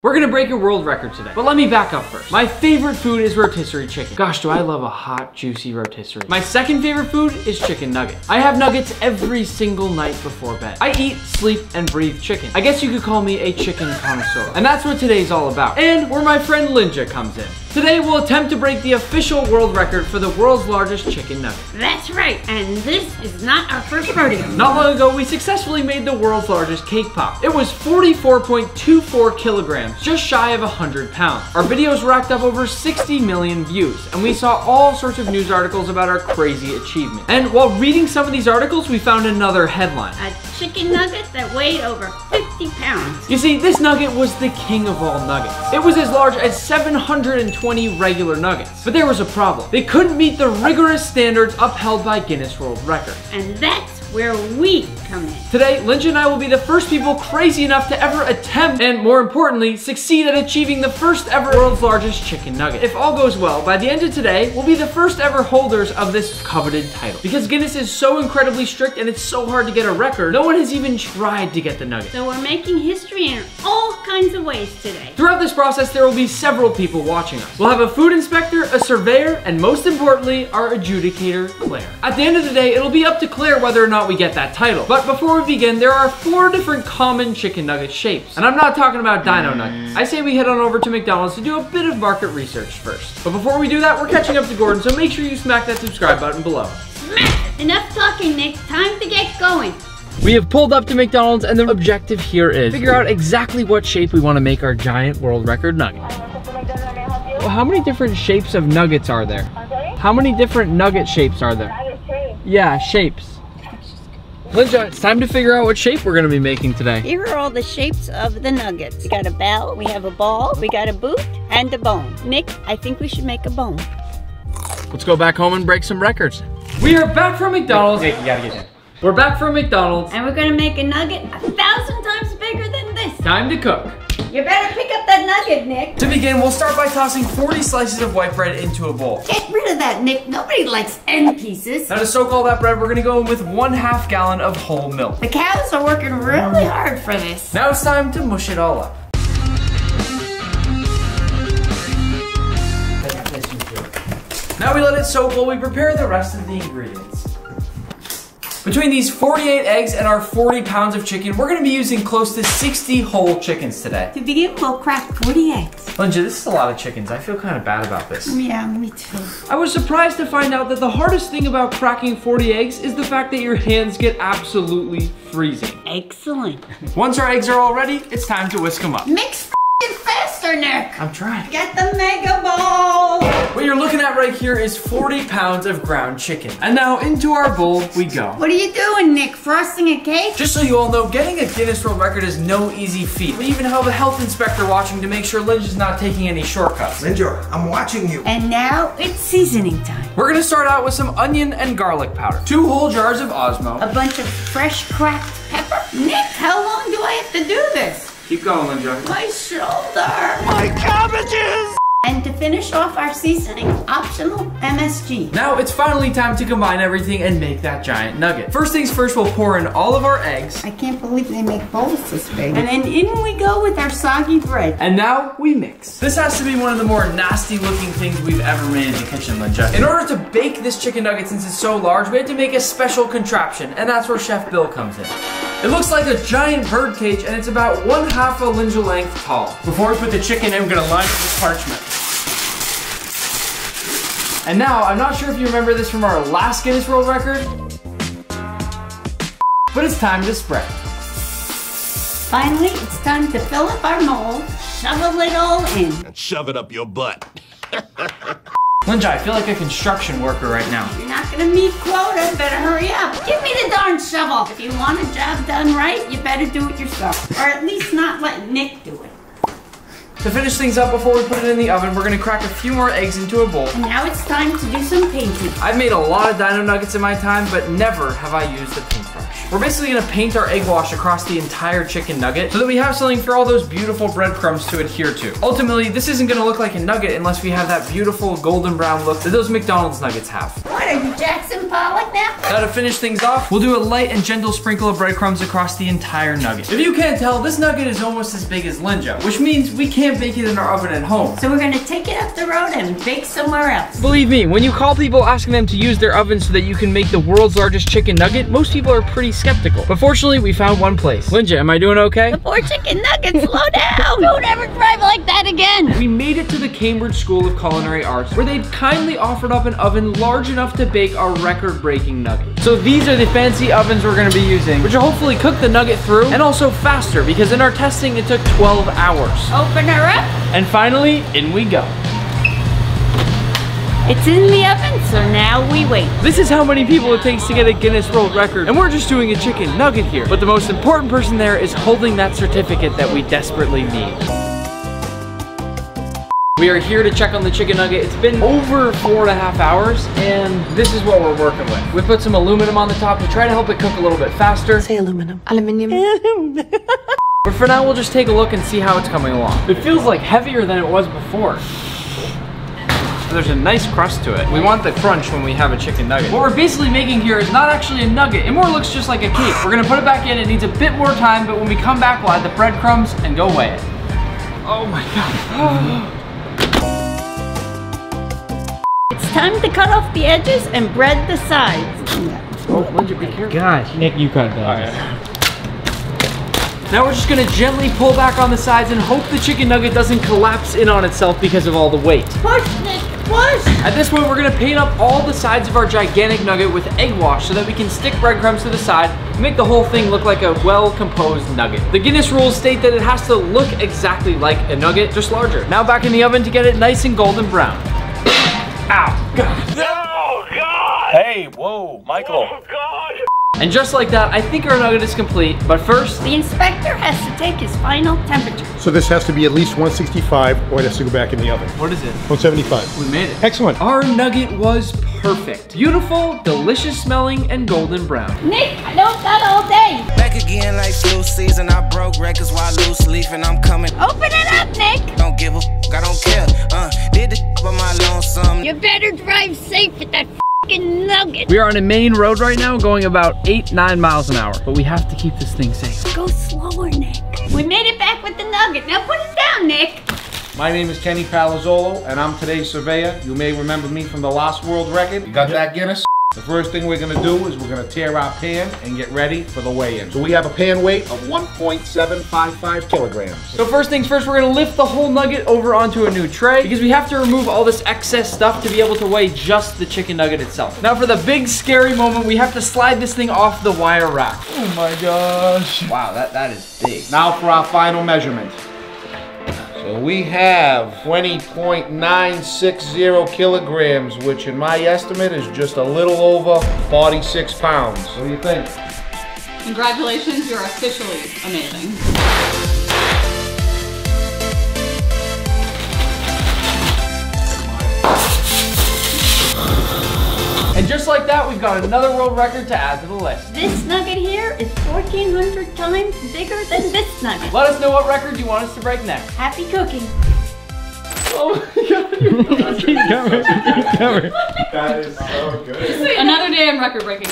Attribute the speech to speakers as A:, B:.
A: We're gonna break a world record today, but let me back up first. My favorite food is rotisserie chicken. Gosh, do I love a hot, juicy rotisserie. My second favorite food is chicken nuggets. I have nuggets every single night before bed. I eat, sleep, and breathe chicken. I guess you could call me a chicken connoisseur. And that's what today's all about. And where my friend Lynja comes in. Today, we'll attempt to break the official world record for the world's largest chicken nugget.
B: That's right, and this is not our first rodeo.
A: Not long ago, we successfully made the world's largest cake pop. It was 44.24 kilograms, just shy of 100 pounds. Our videos racked up over 60 million views, and we saw all sorts of news articles about our crazy achievement. And while reading some of these articles, we found another headline.
B: A chicken nugget that weighed over 50 pounds.
A: You see, this nugget was the king of all nuggets. It was as large as 720 regular nuggets. But there was a problem. They couldn't meet the rigorous standards upheld by Guinness World Records.
B: And that's where we come in.
A: Today, Lynja and I will be the first people crazy enough to ever attempt, and more importantly, succeed at achieving the first ever world's largest chicken nugget. If all goes well, by the end of today, we'll be the first ever holders of this coveted title. Because Guinness is so incredibly strict and it's so hard to get a record, no one has even tried to get the nugget.
B: So we're making history in all kinds of ways today.
A: Throughout this process, there will be several people watching us. We'll have a food inspector, a surveyor, and most importantly, our adjudicator, Claire. At the end of the day, it'll be up to Claire whether or not we get that title. But before we begin, there are 4 different common chicken nugget shapes. And I'm not talking about dino nuggets. I say we head on over to McDonald's to do a bit of market research first. But before we do that, we're catching up to Gordon, so make sure you smack that subscribe button below.
B: Smack! Enough talking, Nick. Time to get going.
A: We have pulled up to McDonald's, and the objective here is figure out exactly what shape we want to make our giant world record nugget. Well, how many different shapes of nuggets are there? How many different nugget shapes are there? Yeah, shapes. Lynja, it's time to figure out what shape we're gonna be making today.
B: Here are all the shapes of the nuggets. We got a bell, we have a ball, we got a boot, and a bone. Nick, I think we should make a bone.
A: Let's go back home and break some records. We are back from McDonald's. Nick, you gotta get in. We're back from McDonald's.
B: And we're gonna make a nugget 1,000 times bigger than this.
A: Time to cook.
B: You better pick up that nugget, Nick.
A: To begin, we'll start by tossing 40 slices of white bread into a bowl.
B: Get rid of that, Nick. Nobody likes end pieces.
A: Now to soak all that bread, we're gonna go in with 1/2 gallon of whole milk.
B: The cows are working really hard for this.
A: Now it's time to mush it all up. Now we let it soak while we prepare the rest of the ingredients. Between these 48 eggs and our 40 pounds of chicken, we're gonna be using close to 60 whole chickens today.
B: To begin, we'll crack 40 eggs.
A: Lynja, this is a lot of chickens. I feel kind of bad about this.
B: Yeah, me too.
A: I was surprised to find out that the hardest thing about cracking 40 eggs is the fact that your hands get absolutely freezing.
B: Excellent.
A: Once our eggs are all ready, it's time to whisk them up.
B: Mix faster, Nick.
A: I'm trying.
B: Get the mega ball.
A: What you're looking at right here is 40 pounds of ground chicken. And now into our bowl we go.
B: What are you doing, Nick? Frosting a cake?
A: Just so you all know, getting a Guinness World Record is no easy feat. We even have a health inspector watching to make sure Lynja's not taking any shortcuts.
C: Lynja, I'm watching you.
B: And now it's seasoning time.
A: We're gonna start out with some onion and garlic powder, 2 whole jars of Osmo,
B: A bunch of fresh cracked pepper. Nick, how long do I have to do this?
A: keep going, Lynja,
B: My shoulder.
C: My cabbages!
B: And to finish off our seasoning, optional MSG.
A: Now it's finally time to combine everything and make that giant nugget. First things first, we'll pour in all of our eggs.
B: I can't believe they make bowls this big. And then in we go with our soggy bread.
A: And now we mix. This has to be one of the more nasty looking things we've ever made in the kitchen, Lynja. In order to bake this chicken nugget, since it's so large, we had to make a special contraption, and that's where Chef Bill comes in. It looks like a giant bird cage, and it's about 1/2 a Lynja length tall. Before we put the chicken in, we're gonna line it with parchment. And now, I'm not sure if you remember this from our last Guinness World Record, but it's time to spread.
B: Finally, it's time to fill up our mold, shovel it all in.
C: And shove it up your butt.
A: Lynja, I feel like a construction worker right now.
B: You're not gonna meet quota, better hurry up. Give me the darn shovel. If you want a job done right, you better do it yourself. Or at least not let Nick do it.
A: To finish things up before we put it in the oven, we're gonna crack a few more eggs into a bowl.
B: And now it's time to do some painting.
A: I've made a lot of dino nuggets in my time, but never have I used a paintbrush. We're basically gonna paint our egg wash across the entire chicken nugget so that we have something for all those beautiful breadcrumbs to adhere to. Ultimately, this isn't gonna look like a nugget unless we have that beautiful golden brown look that those McDonald's nuggets have.
B: What What, are you Jackson Pollock now?
A: Now to finish things off, we'll do a light and gentle sprinkle of breadcrumbs across the entire nugget. If you can't tell, this nugget is almost as big as Lynja, which means we can't bake it in our oven at home.
B: So we're gonna take it up the road and bake somewhere else.
A: Believe me, when you call people asking them to use their oven so that you can make the world's largest chicken nugget, most people are pretty skeptical. But fortunately, we found one place. Lynja, am I doing okay?
B: The poor chicken nuggets, slow down! Don't ever drive like that again!
A: We made it to the Cambridge School of Culinary Arts, where they kindly offered up an oven large enough to bake our record-breaking nugget. So these are the fancy ovens we're gonna be using, which will hopefully cook the nugget through, and also faster, because in our testing, it took 12 hours.
B: Open her up.
A: And finally, in we go.
B: It's in the oven, so now we wait.
A: This is how many people it takes to get a Guinness World Record, and we're just doing a chicken nugget here. But the most important person there is holding that certificate that we desperately need. We are here to check on the chicken nugget. It's been over 4.5 hours, and this is what we're working with. We put some aluminum on the top to try to help it cook a little bit faster.
D: Say aluminum. Aluminium.
A: But for now, we'll just take a look and see how it's coming along. It feels like heavier than it was before. There's a nice crust to it. We want the crunch when we have a chicken nugget. What we're basically making here is not actually a nugget. It more looks just like a cake. We're gonna put it back in. It needs a bit more time, but when we come back, we'll add the breadcrumbs and go weigh it. Oh my God.
B: It's time to cut off the edges and bread the sides.
A: Oh, Lynja, be careful.
E: Gosh, Nick, you cut that.
A: Now we're just gonna gently pull back on the sides and hope the chicken nugget doesn't collapse in on itself because of all the weight.
B: Push, Nick, push!
A: At this point, we're gonna paint up all the sides of our gigantic nugget with egg wash so that we can stick breadcrumbs to the side and make the whole thing look like a well-composed nugget. The Guinness rules state that it has to look exactly like a nugget, just larger. Now back in the oven to get it nice and golden brown. Ow, God.
C: Oh, God!
F: Hey, whoa, Michael.
C: Oh, God!
A: And just like that, I think our nugget is complete, but first,
B: The inspector has to take his final temperature.
G: So this has to be at least 165 or it has to go back in the oven.
A: what is it?
G: 175.
A: We made it.
G: Excellent.
A: Our nugget was perfect. Beautiful, delicious smelling, and golden brown.
B: Nick, I don't got all day.
H: Back again like flu season. I broke records while loose leaf and I'm coming.
B: Open it up, Nick.
H: Don't give a f, I don't care. Did the by my lonesome.
B: You better drive safe with that f***ing nugget.
A: We are on a main road right now going about 8-9 miles an hour, but we have to keep this thing safe.
B: Go slower, Nick. We made it back with the nugget. Now put it down, Nick.
I: My name is Kenny Palazzolo, and I'm today's surveyor. You may remember me from the last world record. You got that, Guinness? The first thing we're gonna do is we're gonna tear our pan and get ready for the weigh-in.
G: So we have a pan weight of 1.755 kilograms.
A: So first things first, we're gonna lift the whole nugget over onto a new tray because we have to remove all this excess stuff to be able to weigh just the chicken nugget itself. Now for the big scary moment, we have to slide this thing off the wire rack.
I: Oh my gosh.
A: Wow, that is big.
I: Now for our final measurement. So we have 20.960 kilograms, which in my estimate is just a little over 46 pounds. What do you think?
D: Congratulations, you're officially amazing.
A: And just like that, we've got another world record to add to the list.
B: This nugget here is 1,400 times bigger than this nugget.
A: Let us know what record you want us to break next.
B: Happy cooking.
A: Oh my God.
G: Keep going.
D: Another day in record breaking.